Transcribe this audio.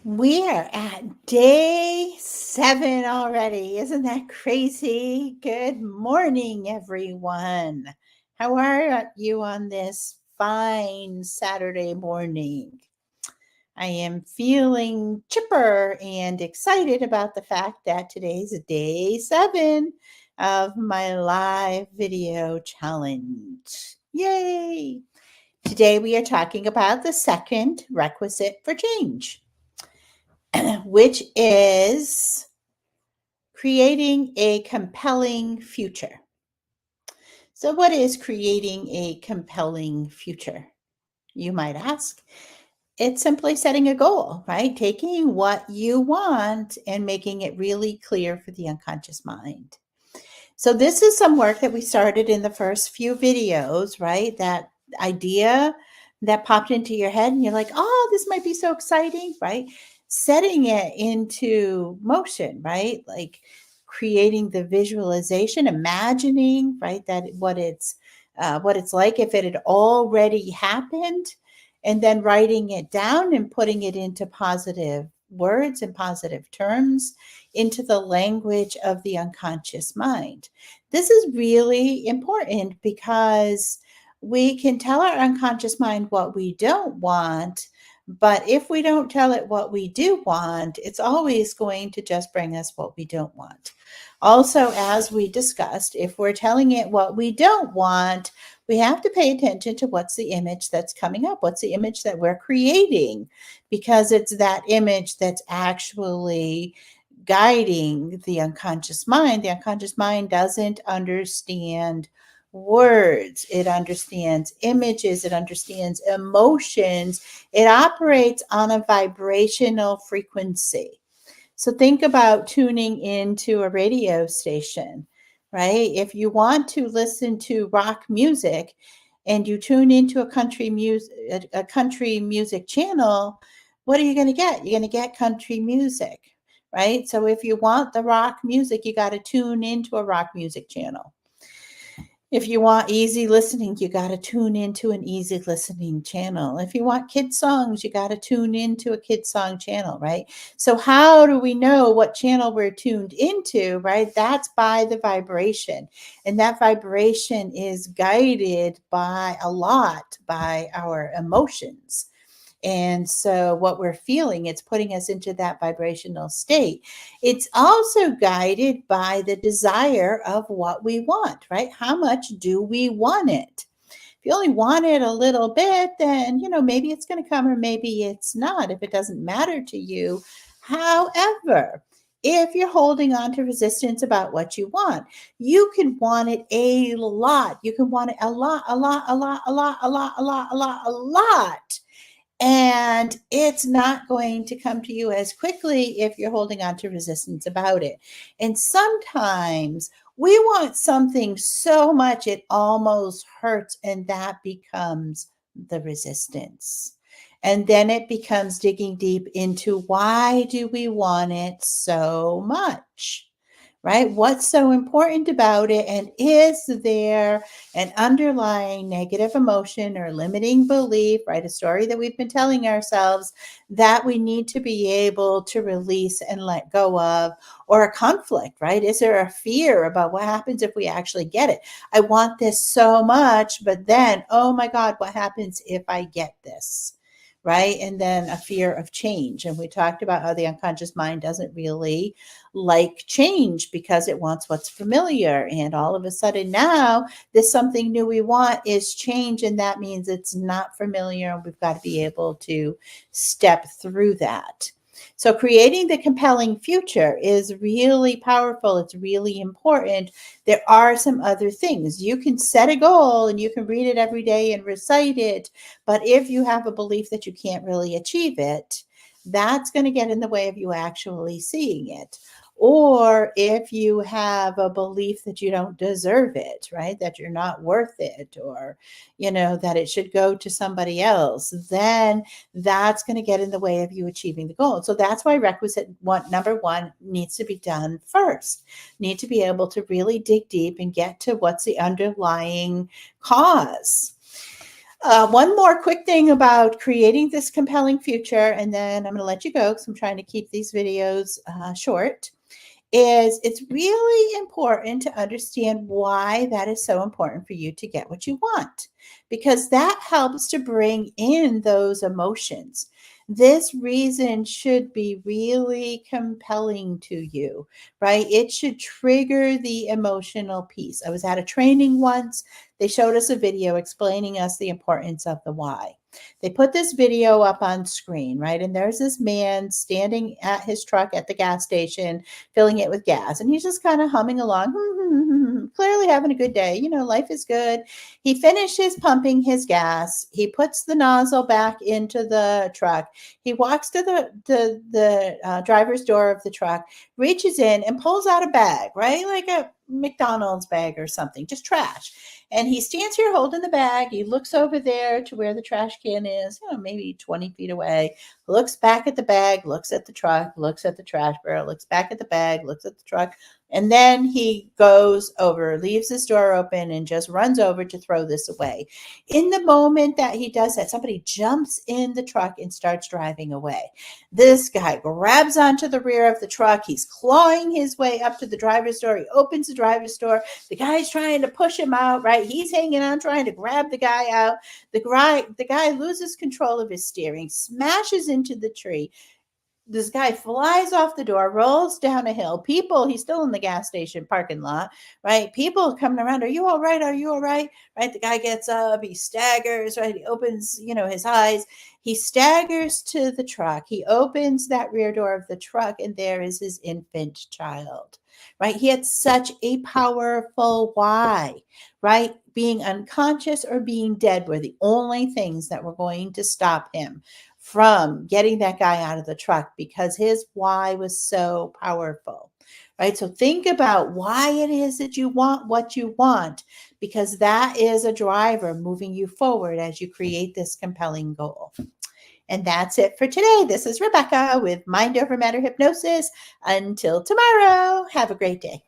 We're at day 7 already. Isn't that crazy? Good morning, everyone. How are you on this fine Saturday morning? I am feeling chipper and excited about the fact that today's day 7 of my live video challenge. Yay! Today we are talking about the second requisite for change, which is creating a compelling future. So, what is creating a compelling future? You might ask. It's simply setting a goal, right? Taking what you want and making it really clear for the unconscious mind. So, this is some work that we started in the first few videos, right? That idea that popped into your head, and you're like, oh, this might be so exciting, right? Setting it into motion, right? Like creating the visualization, imagining, right? That what it's like if it had already happened, and then writing it down and putting it into positive words and positive terms into the language of the unconscious mind. This is really important because we can tell our unconscious mind what we don't want, but if we don't tell it what we do want, it's always going to just bring us what we don't want. Also, as we discussed, if we're telling it what we don't want, we have to pay attention to what's the image that's coming up, what's the image that we're creating, because it's that image that's actually guiding the unconscious mind. The unconscious mind doesn't understand words, it understands images, it understands emotions, it operates on a vibrational frequency. So think about tuning into a radio station, right? If you want to listen to rock music and you tune into a country music channel, what are you going to get? You're going to get country music, right? So if you want the rock music, you got to tune into a rock music channel. If you want easy listening, you got to tune into an easy listening channel. If you want kid songs, you got to tune into a kid song channel, right? So, how do we know what channel we're tuned into, right? That's by the vibration. And that vibration is guided by a lot by our emotions. And so, what we're feeling, it's putting us into that vibrational state. It's also guided by the desire of what we want, right? How much do we want it? If you only want it a little bit, then, maybe it's going to come or maybe it's not, if it doesn't matter to you. However, if you're holding on to resistance about what you want, you can want it a lot. You can want it a lot, a lot, a lot, a lot, a lot, a lot, a lot, a lot. And it's not going to come to you as quickly if you're holding on to resistance about it. And sometimes we want something so much it almost hurts, and that becomes the resistance. And then it becomes digging deep into why do we want it so much? Right? What's so important about it? And is there an underlying negative emotion or limiting belief, right? A story that we've been telling ourselves that we need to be able to release and let go of, or a conflict, right? Is there a fear about what happens if we actually get it? I want this so much, but then, oh my God, what happens if I get this? Right. And then a fear of change. And we talked about how the unconscious mind doesn't really like change because it wants what's familiar. And all of a sudden now, this something new we want is change. And that means it's not familiar. And we've got to be able to step through that. So creating the compelling future is really powerful. It's really important. There are some other things. You can set a goal and you can read it every day and recite it. But if you have a belief that you can't really achieve it, that's going to get in the way of you actually seeing it. Or if you have a belief that you don't deserve it, right? That you're not worth it, or, that it should go to somebody else, then that's going to get in the way of you achieving the goal. So that's why requisite number one needs to be done first. Need to be able to really dig deep and get to what's the underlying cause. One more quick thing about creating this compelling future, and then I'm going to let you go because I'm trying to keep these videos short. Is it's really important to understand why that is so important for you to get what you want, because that helps to bring in those emotions. This reason should be really compelling to you, right? It should trigger the emotional piece. I was at a training once. They showed us a video explaining us the importance of the why. They put this video up on screen, right? And there's this man standing at his truck at the gas station filling it with gas. And he's just kind of humming along, clearly having a good day. You know, life is good. He finishes pumping his gas. He puts the nozzle back into the truck. He walks to the driver's door of the truck, reaches in and pulls out a bag, right? Like a McDonald's bag or something, just trash. And he stands here holding the bag. He looks over there to where the trash can is, maybe 20 feet away, looks back at the bag, looks at the truck, looks at the trash barrel, looks back at the bag, looks at the truck. And then he goes over, leaves his door open and just runs over to throw this away. In the moment that he does that, somebody jumps in the truck and starts driving away. This guy grabs onto the rear of the truck. He's clawing his way up to the driver's door. He opens the driver's door. The guy's trying to push him out, right? He's hanging on, trying to grab the guy out. The guy loses control of his steering, smashes into the tree. This guy flies off the door, rolls down a hill. People, he's still in the gas station parking lot, right? People coming around, are you all right? Are you all right? Right? The guy gets up, he staggers, right? He opens, his eyes. He staggers to the truck. He opens that rear door of the truck, and there is his infant child, right? He had such a powerful why, right? Being unconscious or being dead were the only things that were going to stop him from getting that guy out of the truck, because his why was so powerful, right? So think about why it is that you want what you want, because that is a driver moving you forward as you create this compelling goal. And that's it for today. This is Rebecca with Mind Over Matter Hypnosis. Until tomorrow, have a great day.